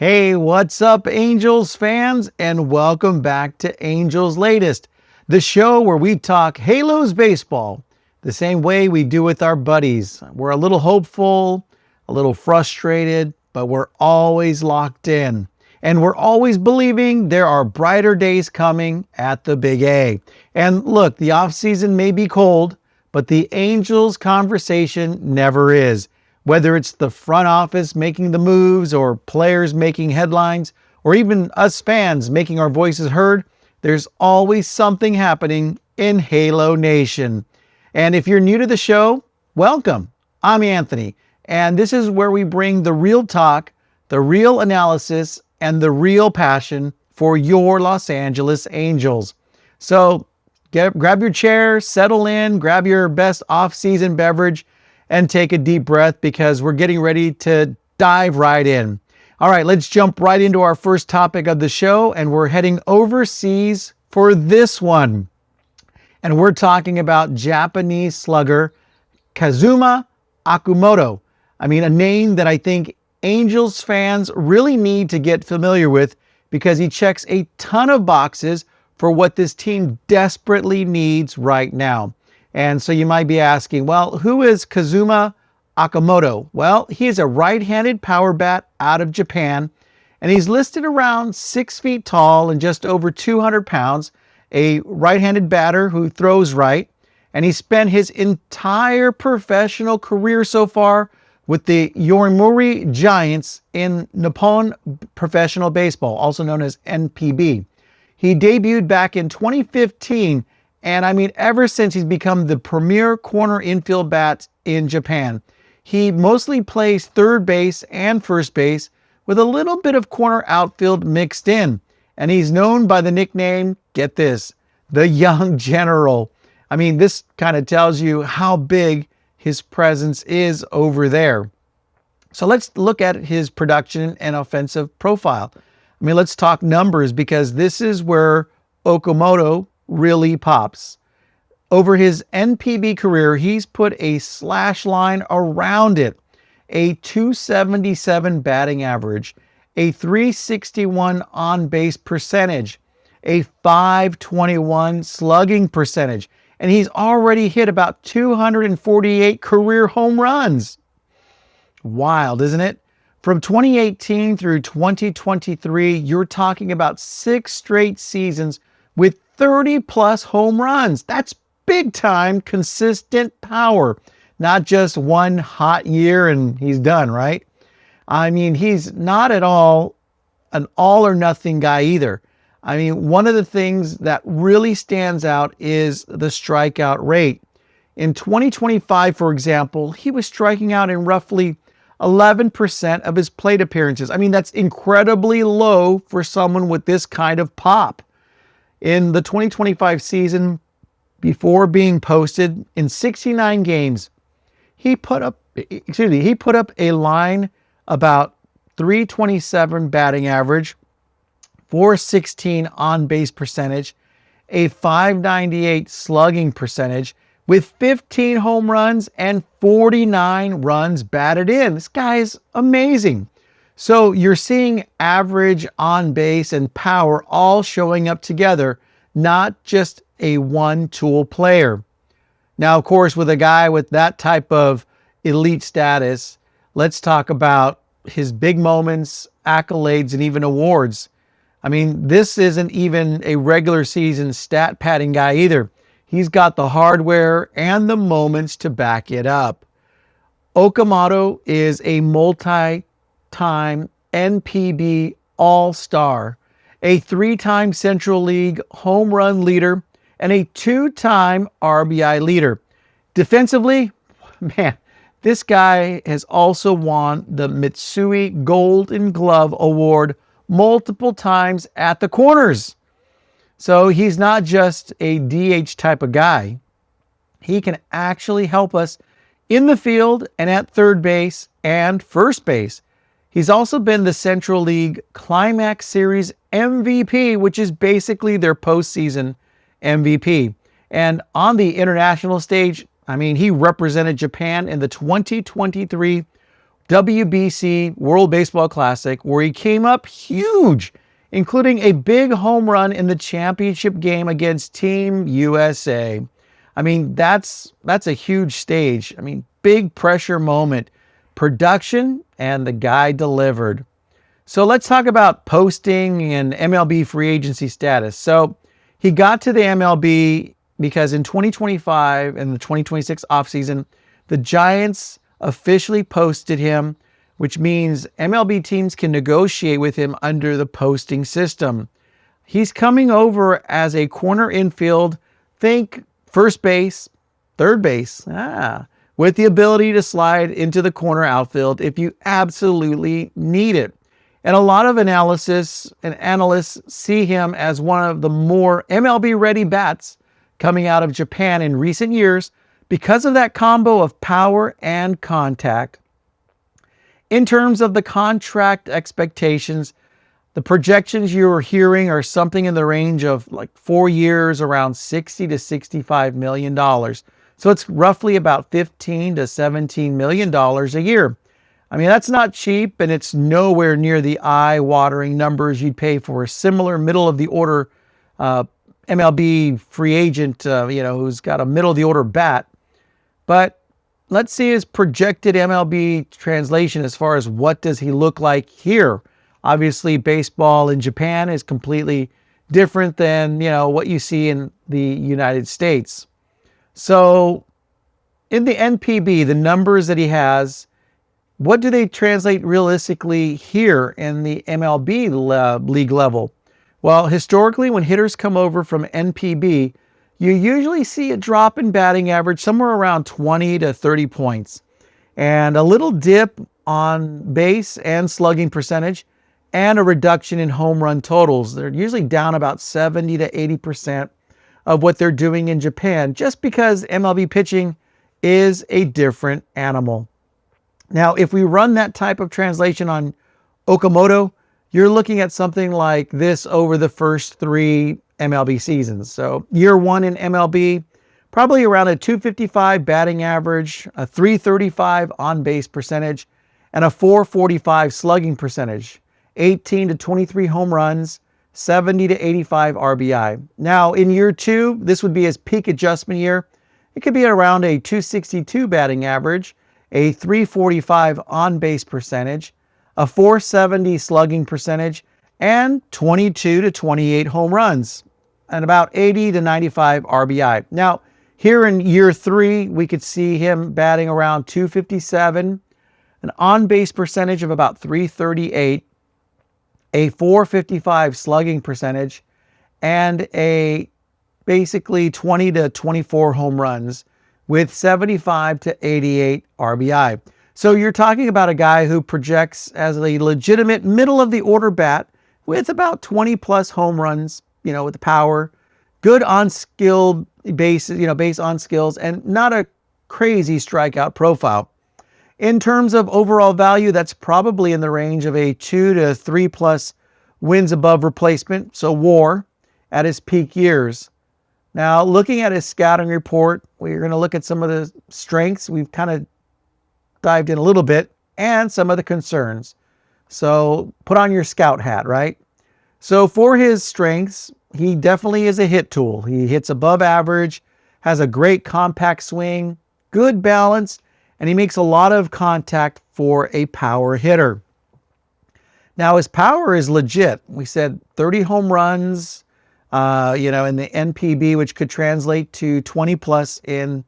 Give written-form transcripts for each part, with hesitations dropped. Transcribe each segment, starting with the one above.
Hey, what's up, Angels fans, and welcome back to Angels Latest, the show where we talk Halos baseball the same way we do with our buddies. We're a little hopeful, a little frustrated, but we're always locked in. And we're always believing there are brighter days coming at the Big A. And look, the offseason may be cold, but the Angels conversation never is. Whether it's the front office making the moves or players making headlines or even us fans making our voices heard, there's always something happening in Halo Nation. And if you're new to the show, welcome. I'm Anthony, and this is where we bring the real talk, the real analysis, and the real passion for your Los Angeles Angels. So grab your chair, settle in, grab your best off-season beverage, and take a deep breath because we're getting ready to dive right in. All right, let's jump right into our first topic of the show, and we're heading overseas for this one. And we're talking about Japanese slugger Kazuma Okamoto. I mean, a name that I think Angels fans really need to get familiar with because he checks a ton of boxes for what this team desperately needs right now. And so you might be asking, well, who is Kazuma Okamoto? Well, he is a right-handed power bat out of Japan, and he's listed around 6 feet tall and just over 200 pounds, a right-handed batter who throws right, and he spent his entire professional career so far with the Yomiuri Giants in Nippon Professional Baseball, also known as NPB. He debuted back in 2015, and I mean, ever since he's become the premier corner infield bat in Japan. He mostly plays third base and first base with a little bit of corner outfield mixed in. And he's known by the nickname, get this, the Young General. I mean, this kind of tells you how big his presence is over there. So let's look at his production and offensive profile. I mean, let's talk numbers because this is where Okamoto really pops. Over his NPB career, he's put a slash line around it, a 277 batting average, a 361 on-base percentage, a 521 slugging percentage, and he's already hit about 248 career home runs. Wild, isn't it? From 2018 through 2023, you're talking about 6 straight seasons with 30-plus home runs. That's big-time, consistent power. Not just one hot year and he's done, right? I mean, he's not at all an all-or-nothing guy either. I mean, one of the things that really stands out is the strikeout rate. In 2025, for example, he was striking out in roughly 11% of his plate appearances. I mean, that's incredibly low for someone with this kind of pop. In the 2025 season, before being posted in 69 games, he put up a line about 327 batting average, 416 on-base percentage, a 598 slugging percentage, with 15 home runs and 49 runs batted in. This guy is amazing. So you're seeing average on base and power all showing up together, not just a one-tool player. Now, of course, with a guy with that type of elite status, let's talk about his big moments, accolades, and even awards. I mean, this isn't even a regular season stat padding guy either. He's got the hardware and the moments to back it up. Okamoto is a multi-time NPB All-Star, a 3-time Central League home run leader, and a 2-time RBI leader. Defensively, man, this guy has also won the Mitsui Golden Glove Award multiple times at the corners. So he's not just a DH type of guy. He can actually help us in the field and at third base and first base. He's also been the Central League Climax Series MVP, which is basically their postseason MVP. And on the international stage, I mean, he represented Japan in the 2023 WBC World Baseball Classic, where he came up huge, including a big home run in the championship game against Team USA. I mean, that's a huge stage. I mean, big pressure moment, production, and the guy delivered. So let's talk about posting and MLB free agency status. So he got to the MLB because in 2025 and the 2026 offseason, the Giants officially posted him, which means MLB teams can negotiate with him under the posting system. He's coming over as a corner infield, think first base, third base, with the ability to slide into the corner outfield if you absolutely need it. And a lot of analysts see him as one of the more MLB-ready bats coming out of Japan in recent years because of that combo of power and contact. In terms of the contract expectations, the projections you're hearing are something in the range of like 4 years, around $60 to $65 million. So it's roughly about $15 to $17 million a year. I mean, that's not cheap, and it's nowhere near the eye-watering numbers you'd pay for a similar middle-of-the-order MLB free agent, who's got a middle-of-the-order bat. But let's see his projected MLB translation as far as what does he look like here. Obviously, baseball in Japan is completely different than, what you see in the United States. So in the NPB, the numbers that he has, what do they translate realistically here in the MLB league level? Well, historically, when hitters come over from NPB, you usually see a drop in batting average somewhere around 20 to 30 points, and a little dip on base and slugging percentage, and a reduction in home run totals. They're usually down about 70 to 80% of what they're doing in Japan, just because MLB pitching is a different animal. Now, if we run that type of translation on Okamoto, you're looking at something like this over the first 3 MLB seasons. So year 1 in MLB, probably around a 255 batting average, a 335 on-base percentage, and a 445 slugging percentage, 18 to 23 home runs, 70 to 85 RBI. Now, in year 2, this would be his peak adjustment year. It could be around a 262 batting average, a 345 on-base percentage, a 470 slugging percentage, and 22 to 28 home runs, and about 80 to 95 RBI. Now, here in year 3, we could see him batting around 257, an on-base percentage of about 338, a 455 slugging percentage, and a basically 20 to 24 home runs with 75 to 88 RBI. So you're talking about a guy who projects as a legitimate middle-of-the-order bat with about 20 plus home runs, with the power, good on-skilled base on skills, and not a crazy strikeout profile. In terms of overall value, that's probably in the range of a 2 to 3 plus wins above replacement, so WAR, at his peak years. Now, looking at his scouting report, we're going to look at some of the strengths. We've kind of dived in a little bit, and some of the concerns. So put on your scout hat, right? So for his strengths, he definitely is a hit tool. He hits above average, has a great compact swing, good balance, and he makes a lot of contact for a power hitter. Now, his power is legit. We said 30 home runs, in the NPB, which could translate to 20 plus in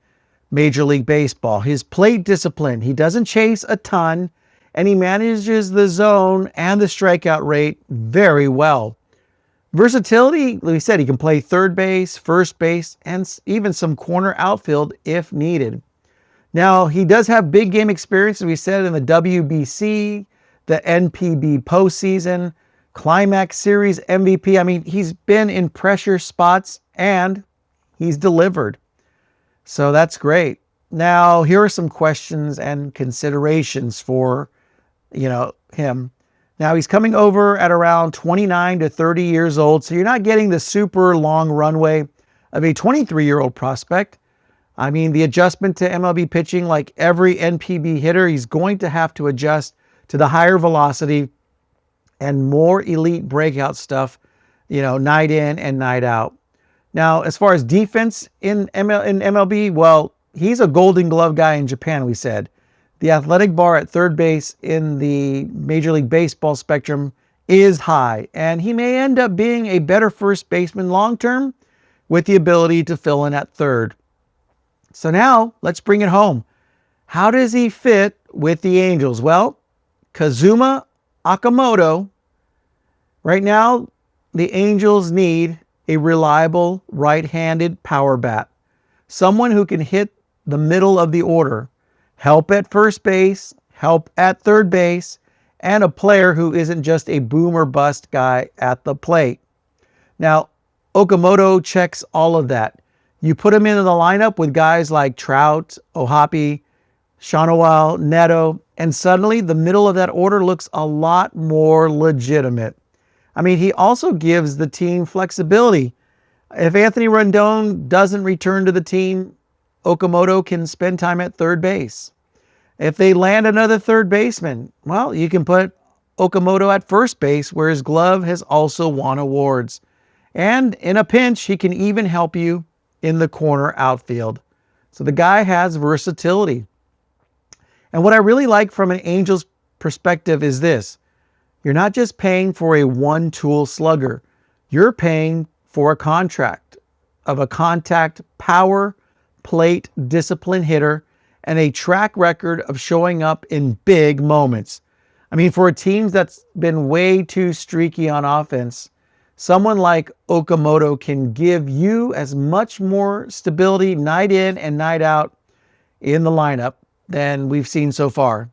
Major League Baseball. His plate discipline, he doesn't chase a ton, and he manages the zone and the strikeout rate very well. Versatility, like we said, he can play third base, first base, and even some corner outfield if needed. Now, he does have big game experience, as we said, in the WBC, the NPB postseason, Climax Series MVP. I mean, he's been in pressure spots and he's delivered. So that's great. Now, here are some questions and considerations for, him. Now, he's coming over at around 29 to 30 years old, so you're not getting the super long runway of a 23-year-old prospect. I mean, the adjustment to MLB pitching, like every NPB hitter, he's going to have to adjust to the higher velocity and more elite breakout stuff, night in and night out. Now, as far as defense in MLB, well, he's a Golden Glove guy in Japan, we said. The athletic bar at third base in the Major League Baseball spectrum is high, and he may end up being a better first baseman long term with the ability to fill in at third. So now, let's bring it home. How does he fit with the Angels? Well, Kazuma Okamoto. Right now, the Angels need a reliable right-handed power bat. Someone who can hit the middle of the order, help at first base, help at third base, and a player who isn't just a boom or bust guy at the plate. Now, Okamoto checks all of that. You put him into the lineup with guys like Trout, Ohapi, Shonowal, Neto, and suddenly the middle of that order looks a lot more legitimate. I mean, he also gives the team flexibility. If Anthony Rendon doesn't return to the team, Okamoto can spend time at third base. If they land another third baseman, well, you can put Okamoto at first base, where his glove has also won awards. And in a pinch, he can even help you in the corner outfield. So the guy has versatility. And what I really like from an Angels perspective is this. You're not just paying for a one-tool slugger. You're paying for a contract of a contact power, plate, discipline hitter, and a track record of showing up in big moments. I mean, for a team that's been way too streaky on offense, someone like Okamoto can give you as much more stability night in and night out in the lineup than we've seen so far.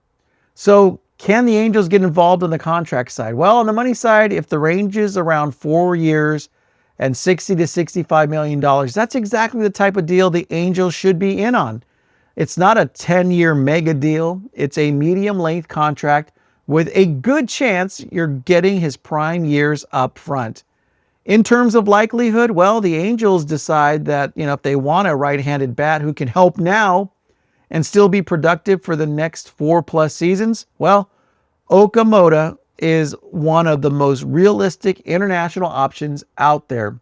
So, can the Angels get involved on the contract side? Well, on the money side, if the range is around 4 years and $60 to $65 million, that's exactly the type of deal the Angels should be in on. It's not a 10-year mega deal. It's a medium-length contract with a good chance you're getting his prime years up front. In terms of likelihood, well, the Angels decide that, if they want a right-handed bat who can help now and still be productive for the next 4+ seasons, well, Okamoto is one of the most realistic international options out there.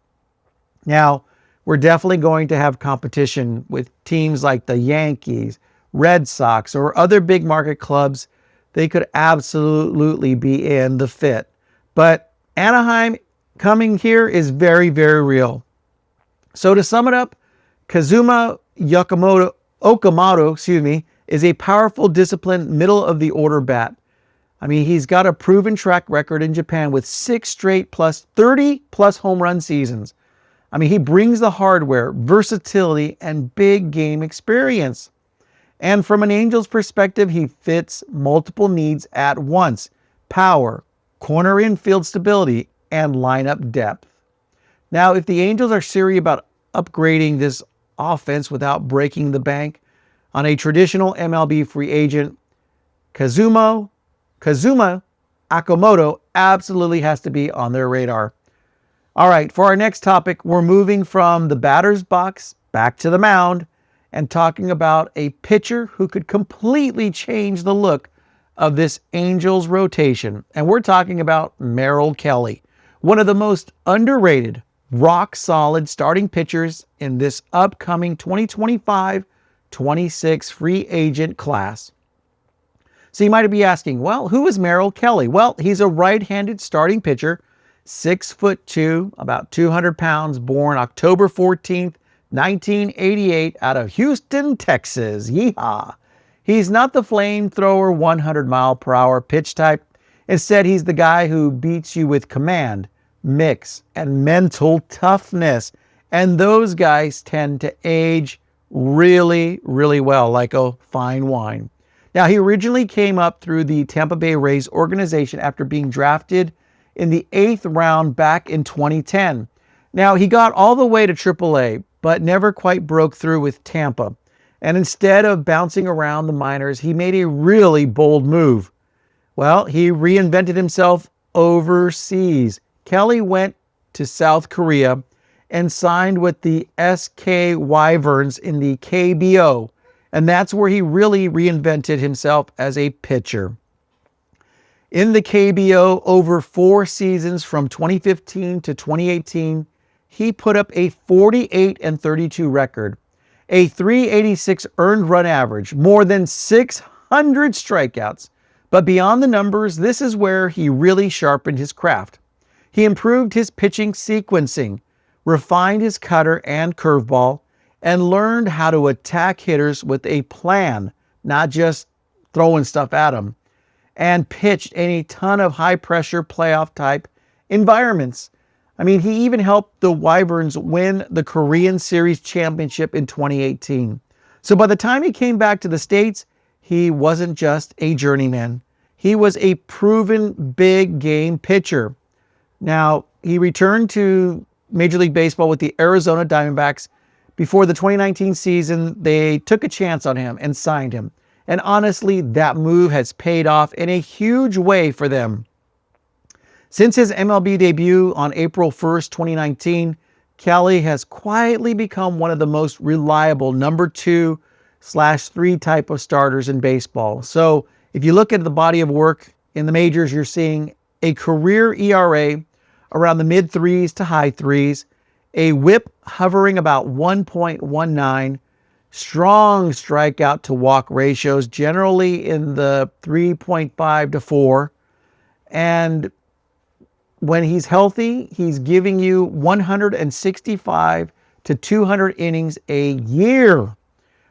Now, we're definitely going to have competition with teams like the Yankees, Red Sox, or other big market clubs. They could absolutely be in the fit. But Anaheim coming here is very, very real. So to sum it up, Kazuma Okamoto, is a powerful, disciplined, middle-of-the-order bat. I mean, he's got a proven track record in Japan with 6 straight plus 30+ home run seasons. I mean, he brings the hardware, versatility, and big game experience. And from an Angels perspective, he fits multiple needs at once: power, corner infield stability, and lineup depth. Now, if the Angels are serious about upgrading this offense without breaking the bank on a traditional MLB free agent, Kazuma Okamoto absolutely has to be on their radar. All right, for our next topic, we're moving from the batter's box back to the mound and talking about a pitcher who could completely change the look of this Angels rotation. And we're talking about Mel Kelly, one of the most underrated, rock-solid starting pitchers in this upcoming 2025-26 free agent class. So you might be asking, well, who is Mel Kelly? Well, he's a right-handed starting pitcher, 6'2", about 200 pounds, born October 14th, 1988, out of Houston, Texas. Yeehaw! He's not the flamethrower 100-mile-per-hour pitch type. Instead, he's the guy who beats you with command, mix, and mental toughness. And those guys tend to age really, really well, like a fine wine. Now, he originally came up through the Tampa Bay Rays organization after being drafted in the 8th round back in 2010. Now, he got all the way to AAA, but never quite broke through with Tampa. And instead of bouncing around the minors, he made a really bold move. Well, he reinvented himself overseas. Kelly went to South Korea and signed with the SK Wyverns in the KBO. And that's where he really reinvented himself as a pitcher. In the KBO, over 4 seasons from 2015 to 2018, he put up a 48-32 record, a 386 earned run average, more than 600 strikeouts. But beyond the numbers, this is where he really sharpened his craft. He improved his pitching sequencing, refined his cutter and curveball, and learned how to attack hitters with a plan, not just throwing stuff at them, and pitched in a ton of high-pressure playoff-type environments. I mean, he even helped the Wyverns win the Korean Series Championship in 2018. So by the time he came back to the States, he wasn't just a journeyman. He was a proven big-game pitcher. Now, he returned to Major League Baseball with the Arizona Diamondbacks. Before the 2019 season, they took a chance on him and signed him. And honestly, that move has paid off in a huge way for them. Since his MLB debut on April 1st, 2019, Kelly has quietly become one of the most reliable number 2/3 type of starters in baseball. So if you look at the body of work in the majors, you're seeing a career ERA around the mid 3s to high 3s, a whip hovering about 1.19, strong strikeout to walk ratios, generally in the 3.5 to 4. And when he's healthy, he's giving you 165 to 200 innings a year. I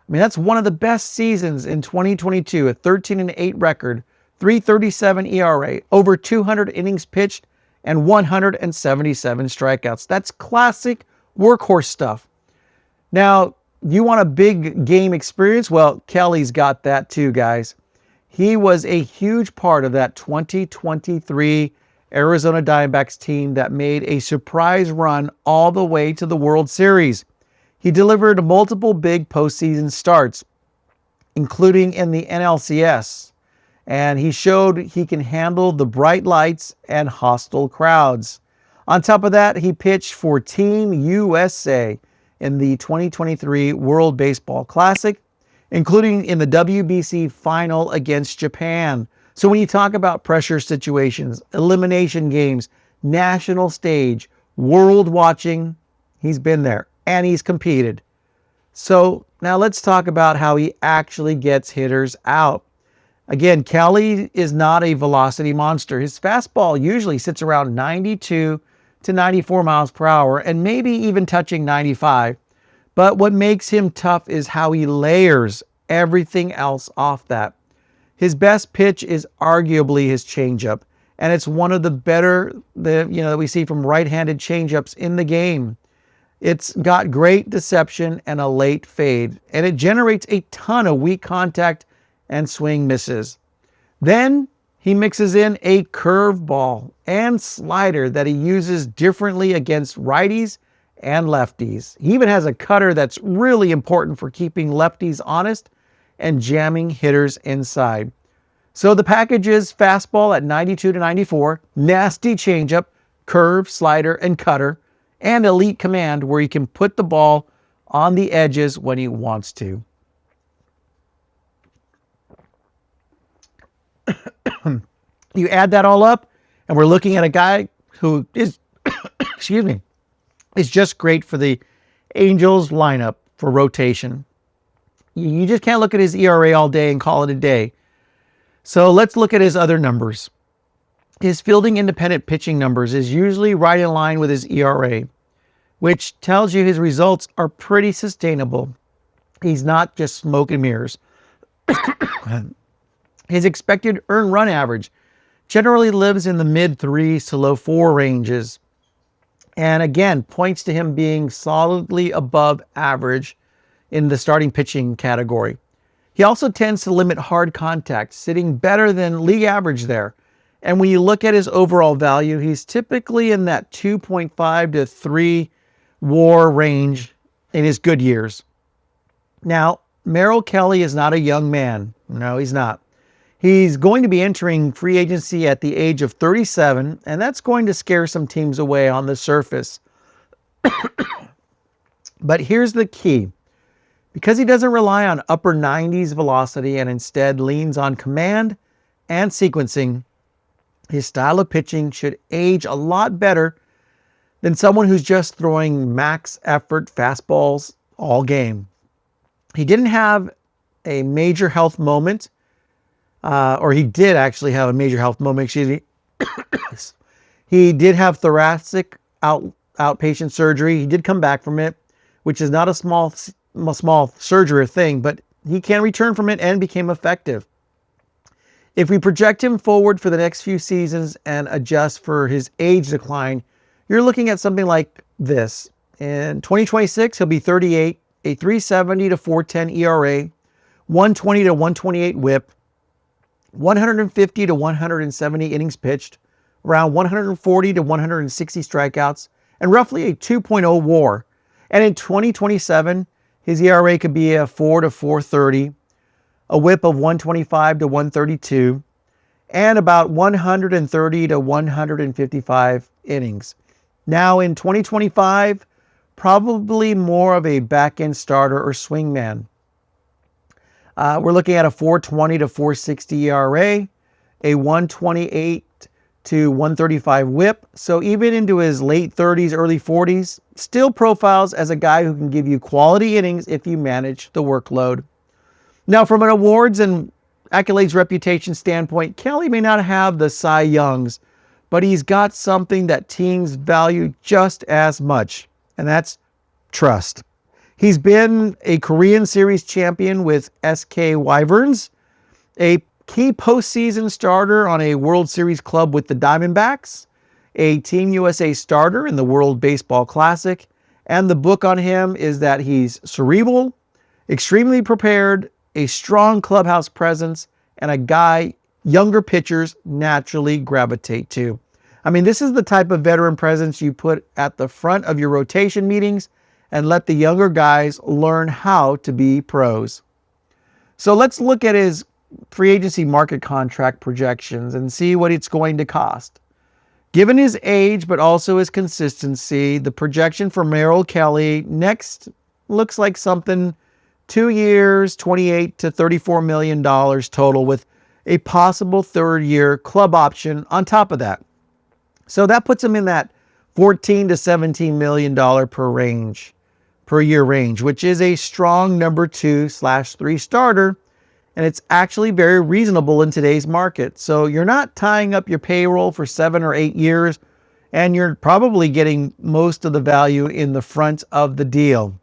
mean, that's one of the best seasons in 2022, a 13-8 record, 3.37 ERA, over 200 innings pitched, and 177 strikeouts. That's classic workhorse stuff. Now, you want a big game experience? Well, Kelly's got that too, guys. He was a huge part of that 2023 Arizona Diamondbacks team that made a surprise run all the way to the World Series. He delivered multiple big postseason starts, including in the NLCS, and he showed he can handle the bright lights and hostile crowds. On top of that, he pitched for Team USA in the 2023 World Baseball Classic, including in the WBC final against Japan. So when you talk about pressure situations, elimination games, national stage, world watching, he's been there and he's competed. So now let's talk about how he actually gets hitters out. Again, Kelly is not a velocity monster. His fastball usually sits around 92 to 94 miles per hour and maybe even touching 95. But what makes him tough is how he layers everything else off that. His best pitch is arguably his changeup, and it's one of the better that we see from right-handed changeups in the game. It's got great deception and a late fade, and it generates a ton of weak contact and swing misses. Then he mixes in a curveball and slider that he uses differently against righties and lefties. He even has a cutter that's really important for keeping lefties honest and jamming hitters inside. So the package is fastball at 92 to 94, nasty changeup, curve, slider, and cutter, and elite command where he can put the ball on the edges when he wants to. You add that all up, and we're looking at a guy who is, is just great for the Angels lineup for rotation. You just can't look at his ERA all day and call it a day. So let's look at his other numbers. His fielding independent pitching numbers is usually right in line with his ERA, which tells you his results are pretty sustainable. He's not just smoke and mirrors. His expected earned run average generally lives in the mid 3s to low 4 ranges. And again, points to him being solidly above average in the starting pitching category. He also tends to limit hard contact, sitting better than league average there. And when you look at his overall value, he's typically in that 2.5 to 3 WAR range in his good years. Now, Mel Kelly is not a young man. No, he's not. He's going to be entering free agency at the age of 37, and that's going to scare some teams away on the surface. But here's the key. Because he doesn't rely on upper 90s velocity and instead leans on command and sequencing, his style of pitching should age a lot better than someone who's just throwing max effort fastballs all game. He didn't have a major health moment, or he did actually have a major health moment. Excuse me. He did have thoracic outpatient surgery. He did come back from it, which is not a small surgery thing, but he can return from it and became effective. If we project him forward for the next few seasons and adjust for his age decline, you're looking at something like this. In 2026, he'll be 38, a 370 to 410 ERA, 120 to 128 WHIP, 150 to 170 innings pitched, around 140 to 160 strikeouts, and roughly a 2.0 WAR. And in 2027, his ERA could be a 4 to 430, a WHIP of 125 to 132, and about 130 to 155 innings. Now in 2025, probably more of a back-end starter or swingman. We're looking at a 420 to 460 ERA, a 128 to 135 WHIP. So even into his late 30s, early 40s, still profiles as a guy who can give you quality innings if you manage the workload. Now, from an awards and accolades reputation standpoint, Kelly may not have the Cy Youngs, but he's got something that teams value just as much, and that's trust. He's been a Korean Series champion with SK Wyverns, a key postseason starter on a World Series club with the Diamondbacks, a Team USA starter in the World Baseball Classic, and the book on him is that he's cerebral, extremely prepared, a strong clubhouse presence, and a guy younger pitchers naturally gravitate to. I mean, this is the type of veteran presence you put at the front of your rotation meetings and let the younger guys learn how to be pros. So let's look at his free agency market contract projections and see what it's going to cost. Given his age, but also his consistency, the projection for Mel Kelly next looks like something 2 years, $28 to $34 million total, with a possible third-year club option on top of that. So that puts him in that $14 to $17 million per year range, which is a strong number 2/3 starter, and it's actually very reasonable in today's market. So you're not tying up your payroll for 7 or 8 years, and you're probably getting most of the value in the front of the deal.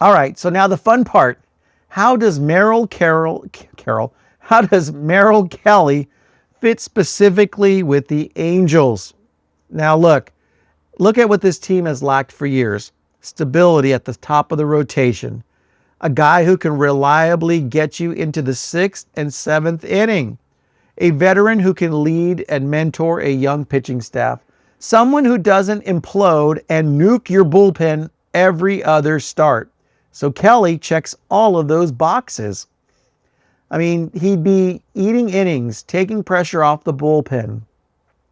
All right, so now the fun part. How does Mel Kelly fit specifically with the Angels? Now look at what this team has lacked for years. Stability at the top of the rotation. A guy who can reliably get you into the 6th and 7th inning. A veteran who can lead and mentor a young pitching staff. Someone who doesn't implode and nuke your bullpen every other start. So Kelly checks all of those boxes. I mean, he'd be eating innings, taking pressure off the bullpen.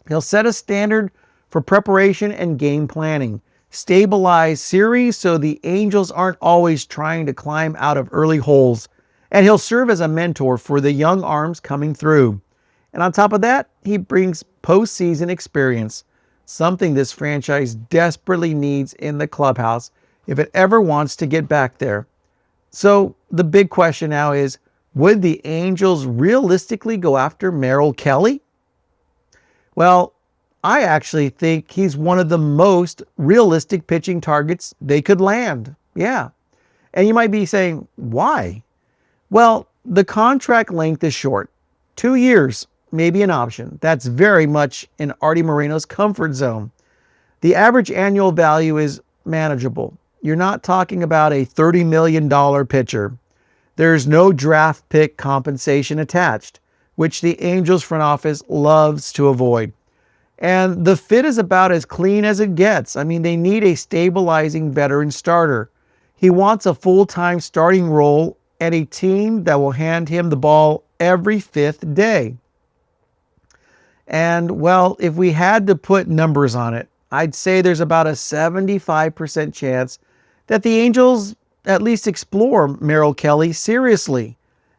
He'll set a standard for preparation and game planning. Stabilize series so the Angels aren't always trying to climb out of early holes. And he'll serve as a mentor for the young arms coming through. And on top of that, he brings postseason experience, something this franchise desperately needs in the clubhouse if it ever wants to get back there. So the big question now is, would the Angels realistically go after Mel Kelly? Well, I actually think he's one of the most realistic pitching targets they could land. Yeah. And you might be saying, why? Well, the contract length is short. 2 years, maybe an option. That's very much in Artie Moreno's comfort zone. The average annual value is manageable. You're not talking about a $30 million pitcher. There's no draft pick compensation attached, which the Angels front office loves to avoid. And the fit is about as clean as it gets. I mean, they need a stabilizing veteran starter. He wants a full-time starting role and a team that will hand him the ball every 5th day. And, well, if we had to put numbers on it, I'd say there's about a 75% chance that the Angels at least explore Mel Kelly seriously,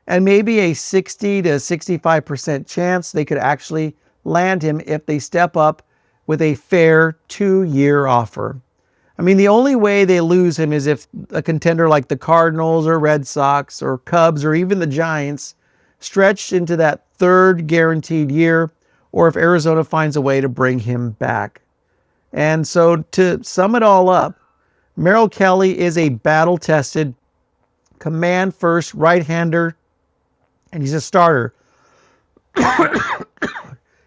and maybe a 60 to 65% chance they could actually land him if they step up with a fair 2-year offer. I mean, the only way they lose him is if a contender like the Cardinals or Red Sox or Cubs or even the Giants stretch into that third guaranteed year, or if Arizona finds a way to bring him back. And so to sum it all up, Mel Kelly is a battle-tested, command-first right-hander, and he's a starter.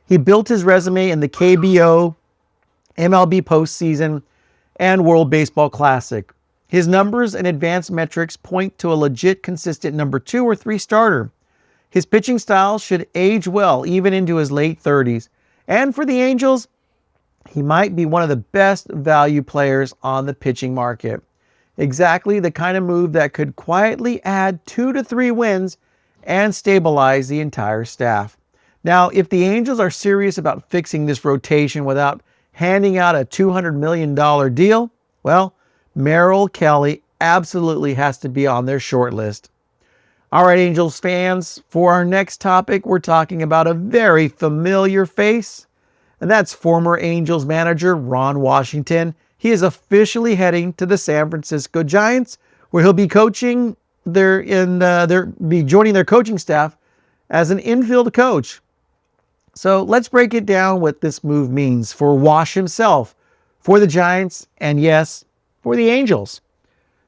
He built his resume in the KBO, MLB postseason, and World Baseball Classic. His numbers and advanced metrics point to a legit, consistent number 2 or 3 starter. His pitching style should age well, even into his late 30s. And for the Angels, he might be one of the best value players on the pitching market. Exactly the kind of move that could quietly add 2 to 3 wins and stabilize the entire staff. Now, if the Angels are serious about fixing this rotation without handing out a $200 million deal, well, Mel Kelly absolutely has to be on their short list. All right, Angels fans, for our next topic, we're talking about a very familiar face, and that's former Angels manager Ron Washington. He is officially heading to the San Francisco Giants, where he'll be coaching joining their coaching staff as an infield coach. So let's break it down what this move means for Wash himself, for the Giants, and yes, for the Angels.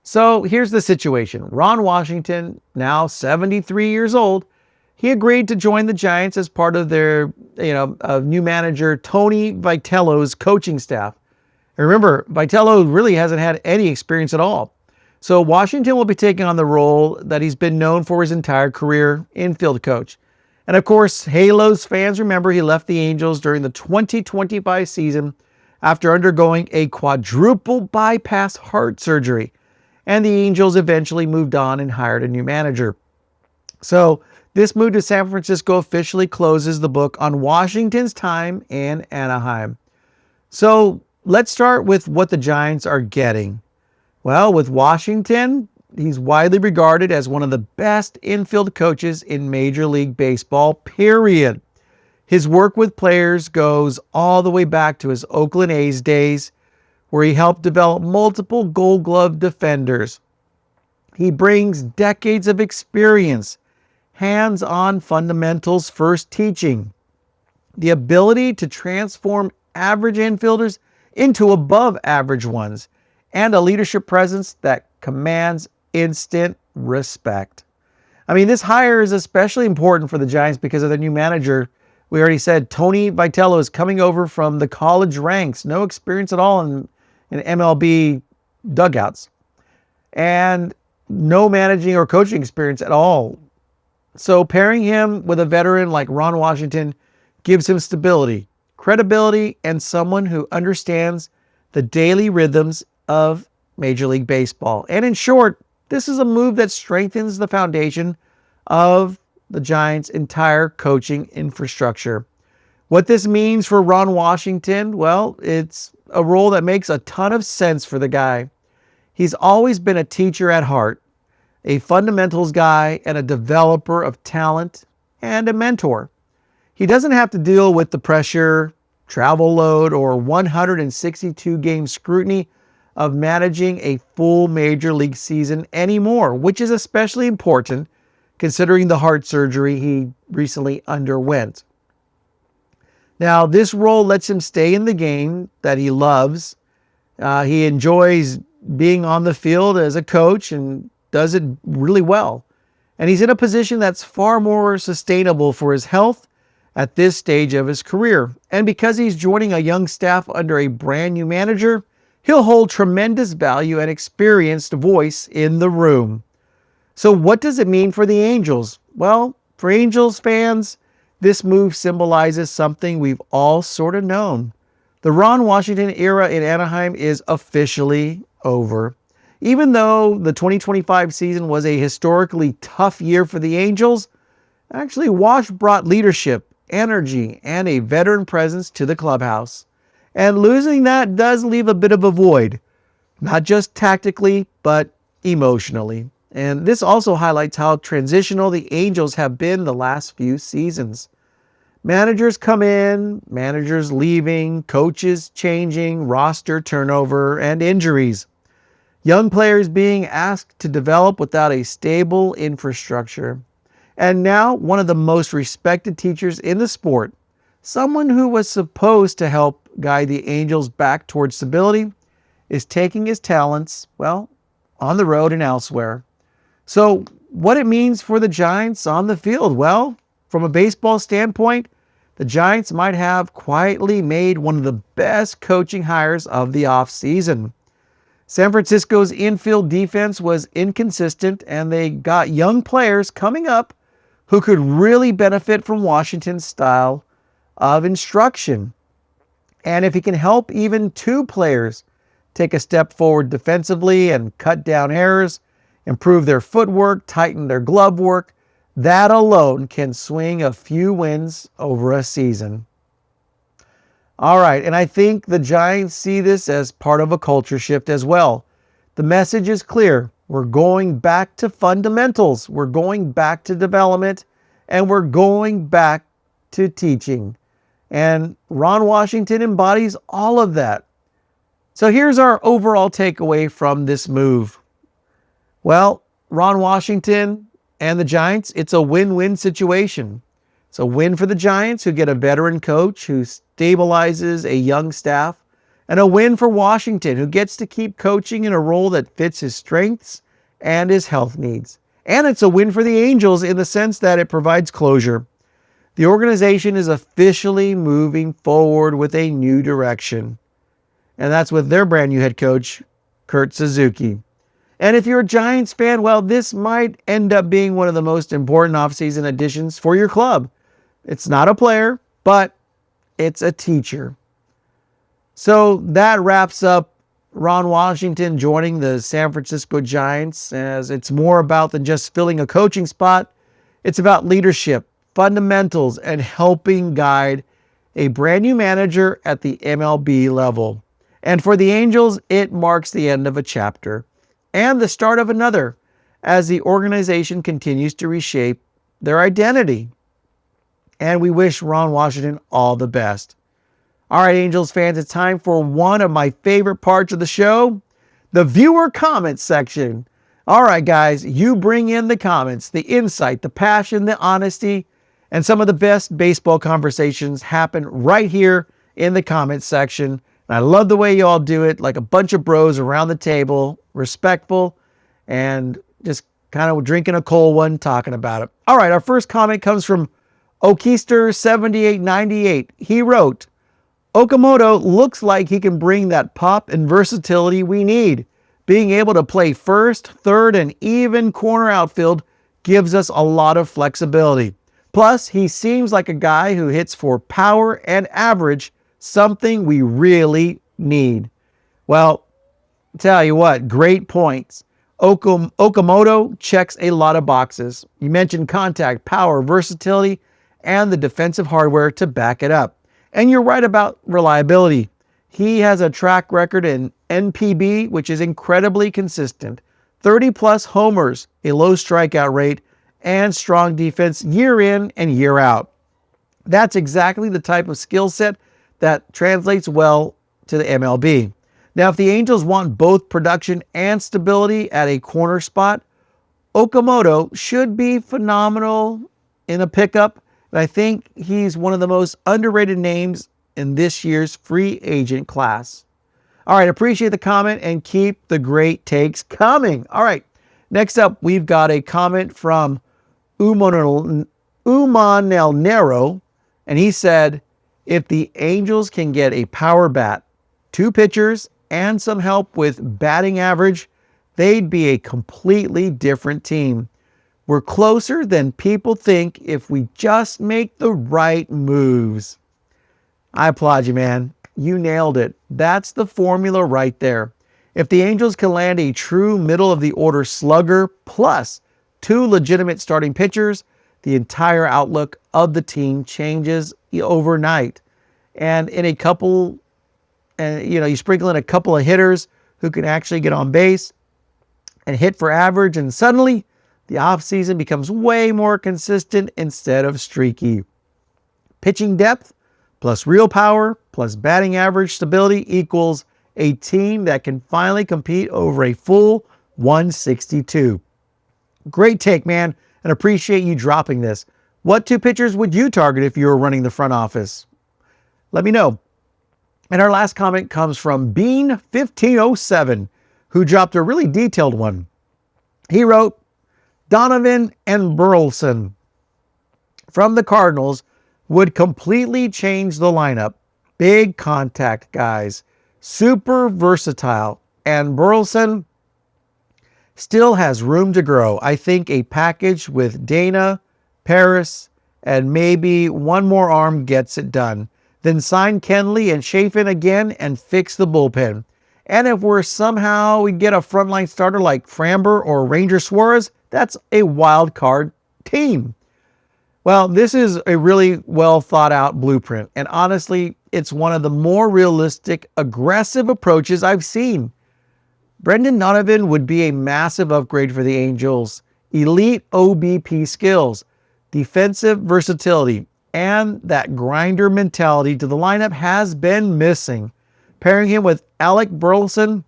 So here's the situation. Ron Washington, now 73 years old, he agreed to join the Giants as part of their, new manager Tony Vitello's coaching staff. And remember, Vitello really hasn't had any experience at all. So Washington will be taking on the role that he's been known for his entire career, infield coach. And of course, Halos fans remember he left the Angels during the 2025 season after undergoing a quadruple bypass heart surgery. And the Angels eventually moved on and hired a new manager. So this move to San Francisco officially closes the book on Washington's time in Anaheim. So let's start with what the Giants are getting. Well, with Washington, he's widely regarded as one of the best infield coaches in Major League Baseball, period. His work with players goes all the way back to his Oakland A's days, where he helped develop multiple Gold Glove defenders. He brings decades of experience, hands-on fundamentals first teaching, the ability to transform average infielders into above average ones, and a leadership presence that commands instant respect. I mean, this hire is especially important for the Giants because of their new manager. We already said Tony Vitello is coming over from the college ranks, no experience at all in MLB dugouts, and no managing or coaching experience at all. So pairing him with a veteran like Ron Washington gives him stability, credibility, and someone who understands the daily rhythms of Major League Baseball. And in short, this is a move that strengthens the foundation of the Giants' entire coaching infrastructure. What this means for Ron Washington, well, it's a role that makes a ton of sense for the guy. He's always been a teacher at heart, a fundamentals guy, and a developer of talent, and a mentor. He doesn't have to deal with the pressure, travel load, or 162-game scrutiny of managing a full Major League season anymore, which is especially important considering the heart surgery he recently underwent. Now, this role lets him stay in the game that he loves. He enjoys being on the field as a coach and does it really well. And he's in a position that's far more sustainable for his health at this stage of his career. And because he's joining a young staff under a brand new manager, he'll hold tremendous value and experienced voice in the room. So what does it mean for the Angels? Well, for Angels fans, this move symbolizes something we've all sort of known. The Ron Washington era in Anaheim is officially over. Even though the 2025 season was a historically tough year for the Angels, actually Wash brought leadership, energy, and a veteran presence to the clubhouse. And losing that does leave a bit of a void, not just tactically, but emotionally. And this also highlights how transitional the Angels have been the last few seasons. Managers come in, managers leaving, coaches changing, roster turnover, and injuries. Young players being asked to develop without a stable infrastructure. And now, one of the most respected teachers in the sport, someone who was supposed to help guide the Angels back towards stability, is taking his talents, well, on the road and elsewhere. So, what it means for the Giants on the field? Well, from a baseball standpoint, the Giants might have quietly made one of the best coaching hires of the offseason. San Francisco's infield defense was inconsistent, and they got young players coming up who could really benefit from Washington's style of instruction. And if he can help even two players take a step forward defensively and cut down errors, improve their footwork, tighten their glove work, that alone can swing a few wins over a season. All right, and I think the Giants see this as part of a culture shift as well. The message is clear. We're going back to fundamentals. We're going back to development, and we're going back to teaching. And Ron Washington embodies all of that. So here's our overall takeaway from this move. Well, Ron Washington and the Giants, it's a win-win situation. It's a win for the Giants, who get a veteran coach who stabilizes a young staff, and a win for Washington, who gets to keep coaching in a role that fits his strengths and his health needs. And it's a win for the Angels in the sense that it provides closure. The organization is officially moving forward with a new direction. And that's with their brand new head coach, Kurt Suzuki. And if you're a Giants fan, well, this might end up being one of the most important offseason additions for your club. It's not a player, but it's a teacher. So that wraps up Ron Washington joining the San Francisco Giants, as it's more about than just filling a coaching spot. It's about leadership, fundamentals, and helping guide a brand new manager at the MLB level. And for the Angels, it marks the end of a chapter and the start of another as the organization continues to reshape their identity. And we wish Ron Washington all the best. All right, Angels fans, it's time for one of my favorite parts of the show, the viewer comments section. All right, guys, you bring in the comments, the insight, the passion, the honesty, and some of the best baseball conversations happen right here in the comments section. And I love the way you all do it, like a bunch of bros around the table, respectful, and just kind of drinking a cold one, talking about it. All right, our first comment comes from Okeister7898. He wrote, Okamoto looks like he can bring that pop and versatility we need. Being able to play first, third, and even corner outfield gives us a lot of flexibility. Plus, he seems like a guy who hits for power and average, something we really need. Well, tell you what, great points. Okamoto checks a lot of boxes. You mentioned contact, power, versatility, and the defensive hardware to back it up. And you're right about reliability. He has a track record in NPB, which is incredibly consistent. 30-plus homers, a low strikeout rate, and strong defense year in and year out. That's exactly the type of skill set that translates well to the MLB. Now, if the Angels want both production and stability at a corner spot, Okamoto should be phenomenal in a pickup. And I think he's one of the most underrated names in this year's free agent class. All right, appreciate the comment and keep the great takes coming. All right, next up, we've got a comment from Umanel Nero, and he said, if the Angels can get a power bat, two pitchers, and some help with batting average, they'd be a completely different team. We're closer than people think if we just make the right moves. I applaud you, man. You nailed it. That's the formula right there. If the Angels can land a true middle-of-the-order slugger plus two legitimate starting pitchers, the entire outlook of the team changes overnight. And in a couple and you sprinkle in a couple of hitters who can actually get on base and hit for average, and suddenly the offseason becomes way more consistent instead of streaky. Pitching depth plus real power plus batting average stability equals a team that can finally compete over a full 162. Great take, man, and appreciate you dropping this. What two pitchers would you target if you were running the front office? Let me know. And our last comment comes from Bean1507, who dropped a really detailed one. He wrote, Donovan and Burleson from the Cardinals would completely change the lineup. Big contact guys, super versatile, and Burleson still has room to grow. I think a package with Dana, Paris, and maybe one more arm gets it done. Then sign Kenley and Chafin again and fix the bullpen. And if we get a frontline starter like Framber or Ranger Suarez, that's a wild card team. Well, this is a really well thought out blueprint. And honestly, it's one of the more realistic, aggressive approaches I've seen. Brendan Donovan would be a massive upgrade for the Angels. Elite OBP skills, defensive versatility, and that grinder mentality to the lineup has been missing. Pairing him with Alec Burleson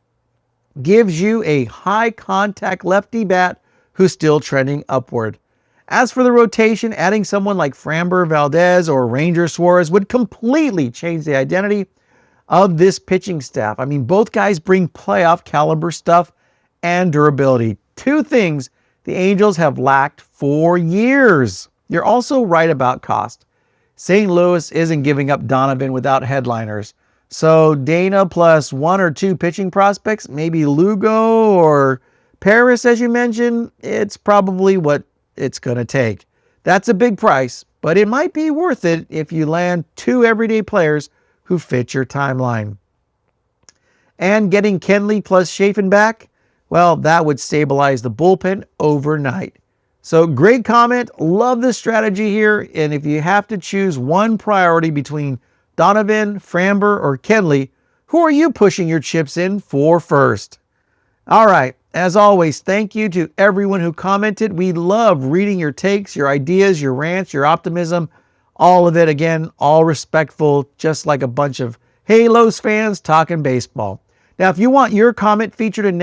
gives you a high contact lefty bat who's still trending upward. As for the rotation, adding someone like Framber Valdez or Ranger Suarez would completely change the identity of this pitching staff. I mean, both guys bring playoff caliber stuff and durability. Two things the Angels have lacked for years. You're also right about cost. St. Louis isn't giving up Donovan without headliners. So Dana plus one or two pitching prospects, maybe Lugo or Paris, as you mentioned, it's probably what it's going to take. That's a big price, but it might be worth it if you land two everyday players who fit your timeline. And getting Kenley plus Chafin back, well, that would stabilize the bullpen overnight. So great comment. Love the strategy here. And if you have to choose one priority between Donovan, Framber, or Kenley, who are you pushing your chips in for first? All right. As always, thank you to everyone who commented. We love reading your takes, your ideas, your rants, your optimism, all of it. Again, all respectful, just like a bunch of Halos fans talking baseball. Now, if you want your comment featured in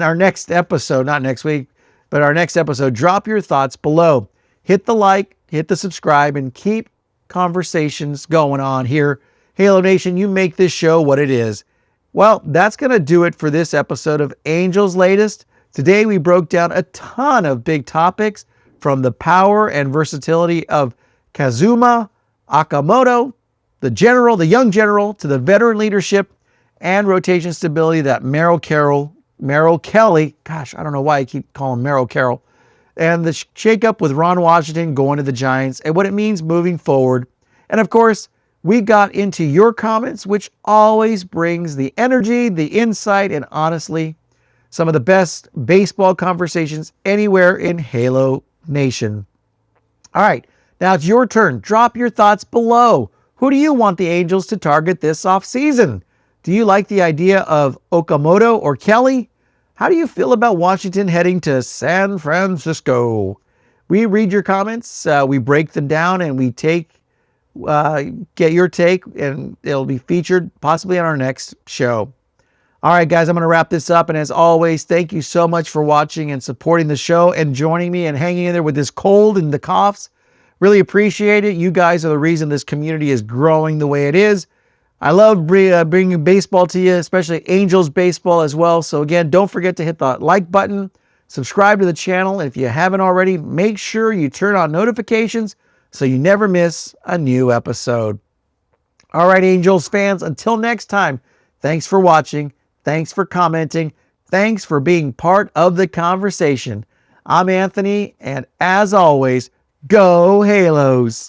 our next episode, not next week, but our next episode, drop your thoughts below. Hit the like, hit the subscribe, and keep conversations going on here. Halo Nation, you make this show what it is. Well, that's going to do it for this episode of Angels Latest. Today, we broke down a ton of big topics, from the power and versatility of Kazuma Okamoto, the young general, to the veteran leadership and rotation stability that Mel Kelly, gosh, I don't know why I keep calling Mel Kelly, and the shakeup with Ron Washington going to the Giants and what it means moving forward. And of course, we got into your comments, which always brings the energy, the insight, and honestly, some of the best baseball conversations anywhere in Halo Nation. All right, now it's your turn. Drop your thoughts below. Who do you want the Angels to target this offseason? Do you like the idea of Okamoto or Kelly? How do you feel about Washington heading to San Francisco? We read your comments, we break them down, and we get your take, and it'll be featured possibly on our next show. All right, guys, I'm going to wrap this up. And as always, thank you so much for watching and supporting the show and joining me and hanging in there with this cold and the coughs. Really appreciate it. You guys are the reason this community is growing the way it is. I love bringing baseball to you, especially Angels baseball as well. So again, don't forget to hit the like button, subscribe to the channel. And if you haven't already, make sure you turn on notifications so you never miss a new episode. All right, Angels fans, until next time, thanks for watching. Thanks for commenting. Thanks for being part of the conversation. I'm Anthony, and as always, go Halos!